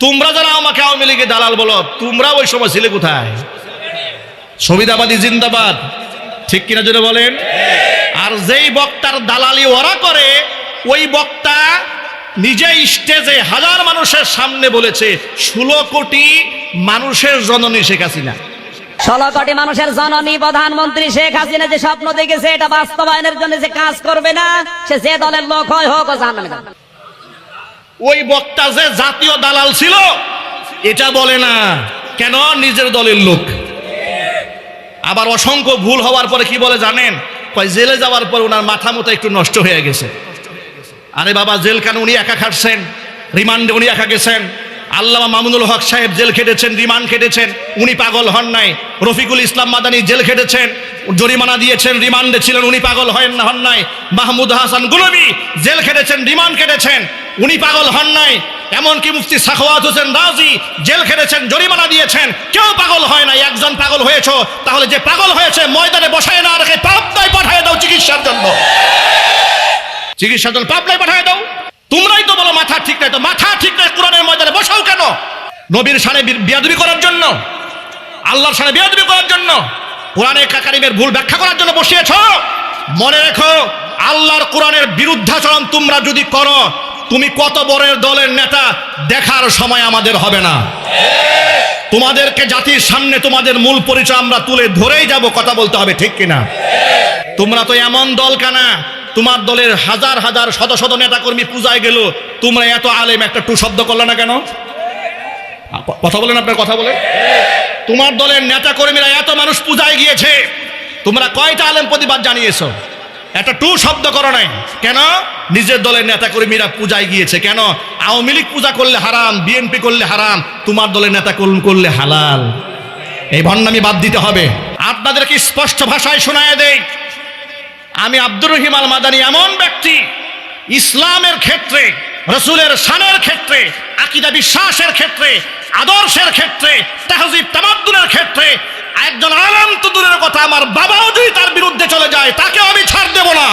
তোমরা যারা আমাকে আওয়ামী লীগের দালাল বলো, তোমরা ওই সময় ছিলে কোথায়? সুবিধাবাদী জিন্দাবাদ, ঠিক কিনা জোরে বলেন। আর যেই বক্তার দালালি ওরা করে, ওই বক্তা নিজে স্টেজে হাজার মানুষের সামনে বলেছে 16 কোটি মানুষের জননী শেখ হাসিনা। 16 কোটি মানুষের জননী প্রধানমন্ত্রী শেখ হাসিনা যে স্বপ্ন দেখেছে, এটা বাস্তবায়নের জন্য যে কাজ করবে না, সে যে দলের লোক হয় হোক ও জাহান্নামে যাবে। ওই বক্তা যে জাতীয় দালাল ছিল এটা বলে না, কেন? নিজের দলের লোক। আবার অসংখ্য ভুল হওয়ার পরে কি বলে জানেন? কয় জেলে যাওয়ার পর ওনার মাথা মতো একটু নষ্ট হয়ে গেছে। আরে বাবা, জেল কেন? উনি একা খাটছেন, রিমান্ডে উনি একা গেছেন। আল্লামা মামুনুল হক সাহেব জেল খেটেছেন, রিমান্ড খেটেছেন, উনি পাগল হন নাই। রফিকুল ইসলাম মাদানী জেল খেটেছেন, জরিমানা দিয়েছেন, রিমান্ডে ছিলেন, উনি পাগল হন নাই। মাহমুদ হাসান গুলবি জেল খেটেছেন, রিমান্ড খেটেছেন, উনি পাগল হন নাই। এমনকি মুফতি সাখাওয়াত হোসেন রাজি জেল খেটেছেন, জরিমানা দিয়েছেন, কেউ পাগল হয় নাই। একজন পাগল হয়েছ, তাহলে যে পাগল হয়েছে ময়দানে বসায় না রেখে পাবনায় পাঠিয়ে দাও চিকিৎসার জন্য। চিকিৎসার জন্য পাবনায় পাঠিয়ে দাও। তোমরাই তো বলো মাথা ঠিক নাই, তো মাথা ঠিক নাই কোরআনের ময়দানে বসাও কেন? নবীর শানে বেয়াদবি করার জন্য, আল্লাহর শানে বেয়াদবি করার জন্য, কোরআনে কারিমের ভুল ব্যাখ্যা করার জন্য বসিয়েছ। মনে রেখো, আল্লাহর কোরআনের বিরুদ্ধাচরণ তোমরা যদি করো, তুমি কত বড় দলের নেতা দেখার সময় আমাদের হবে না। তোমাদেরকে জাতির সামনে তোমাদের মূল পরিচয় আমরা তুলে ধরেই যাব, কথা বলতে হবে, ঠিক কিনা? তোমরা তো এমন দল কানা, তোমার দলের হাজার হাজার শত শত নেতা কর্মী পূজায় গেল, তোমরা এত আলেম একটা টু শব্দ করলে না কেন? কথা বলেন, আপনার কথা বলেন। তোমার দলের নেতা কর্মীরা এত মানুষ পূজায় গিয়েছে, তোমরা কয়টা আলেম প্রতিবাদ জানিয়েছো? একটা টু শব্দ করো নাই কেন? নিজের দলের নেতা কর্মীরা পূজায় গিয়েছে কেন? আওয়ামী লীগ পূজা করলে হারাম, বিএনপি করলে হারাম, তোমার দলের নেতা করলে হালাল। এই ভণ্ডামি বাদ দিতে হবে। আপনাদেরকে স্পষ্ট ভাষায় শোনায় দেই, আমি আব্দুর রহিম আল মাদানী এমন ব্যক্তি, ইসলামের ক্ষেত্রে, রসুলের শানের ক্ষেত্রে, আকীদা বিশ্বাসের ক্ষেত্রে, আদর্শের ক্ষেত্রে, তাহজিব তামাদ্দুনের ক্ষেত্রে একজন আলেম তো দূরের কথা, আমার বাবাও যদি তার বিরুদ্ধে চলে যায়, তাকে আমি ছাড় দেব না।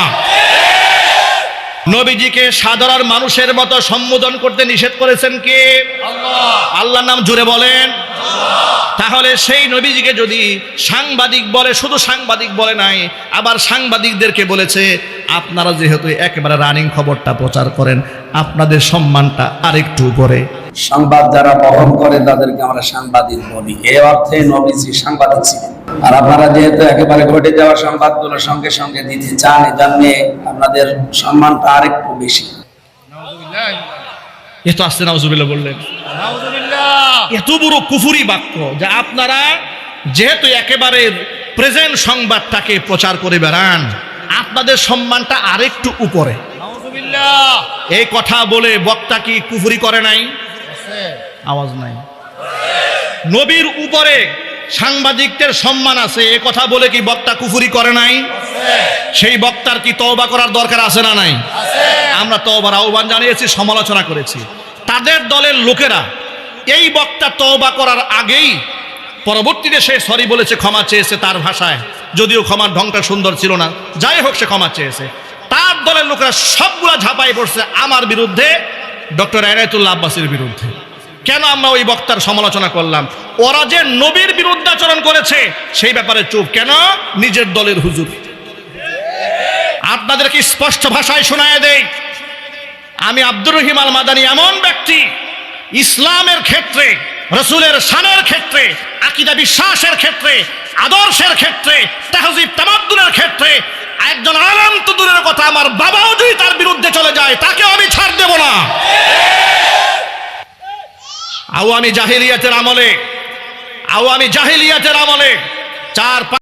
নবীজিকে সাধারণ মানুষের মতো সম্বোধন করতে নিষেধ করেছেন কে? আল্লাহ। আল্লাহর নাম জুড়ে বলেন। তাহলে সেই নবীজিকে যদি সাংবাদিক বলে, শুধু সাংবাদিক বলে নাই, আবার সাংবাদিকদেরকে বলেছে আপনারা যেহেতু একেবারে রানিং খবরটা প্রচার করেন, আপনাদের সম্মানটা আরেকটু উপরে। সংবাদ যারা বহন করে তাদেরকে আমরা সাংবাদিক বলি, এই অর্থে নবীজি সাংবাদিক ছিলেন। আর আপনারা যেহেতু একেবারে ঘটে যাওয়া সংবাদগুলো সঙ্গে সঙ্গে দিতে চান, এজন্য আপনাদের সম্মানটা আরেকটু বেশি। এত আসতে নাউজুবিল্লাহ বললেন, এত বড় কুফুরি বাক্য যে আপনারা যেহেতু একেবারে প্রেজেন্ট সংবাদটাকে প্রচার করে বেড়ান, আপনাদের সম্মানটা আরেকটু উপরে। এই কথা বলে বক্তা কি কুফুরি করে নাই? আওয়াজ নাই। নবীর উপরে সাংবাদিকদের সম্মান আছে, এ কথা বলে কি বক্তা কুফুরি করে নাই? সেই বক্তার কি তওবা করার দরকার আছে না নাই? আমরা তওবার আহ্বান জানিয়েছি, সমালোচনা করেছি। তাদের দলের লোকেরা এই বক্তা তওবা করার আগেই পরবর্তীতে সে সরি বলেছে, ক্ষমা চেয়েছে তার ভাষায়, যদিও ক্ষমার ঢংটা সুন্দর ছিল না, যাই হোক সে ক্ষমা চেয়েছে। তার দলের লোকেরা সবগুলা ঝাঁপাই পড়ছে আমার বিরুদ্ধে, ডক্টর এনায়েতুল্লাহ আব্বাসীর বিরুদ্ধে। কেন আমরা ওই বক্তার সমালোচনা করলাম? ওরা যে নবীর বিরুদ্ধাচরণ করেছে সেই ব্যাপারে চুপ কেন? নিজের দলের হুজুর। আপনাদেরকে স্পষ্ট ভাষায় শোনায় দেই, আমি আব্দুর রহিম আল মাদানী এমন ব্যক্তি, ইসলামের ক্ষেত্রে, রসুলের শানের ক্ষেত্রে, আকীদা বিশ্বাসের ক্ষেত্রে, আদর্শের ক্ষেত্রে, তাহজিব তামাদ্দুনের ক্ষেত্রে একজন আলেম তো দূরের কথা, আমার বাবাও যদি তার বিরুদ্ধে চলে যায়, তাকেও আমি ছাড় দেব না। আওয়ামী জাহিলিয়াতের আমলে 4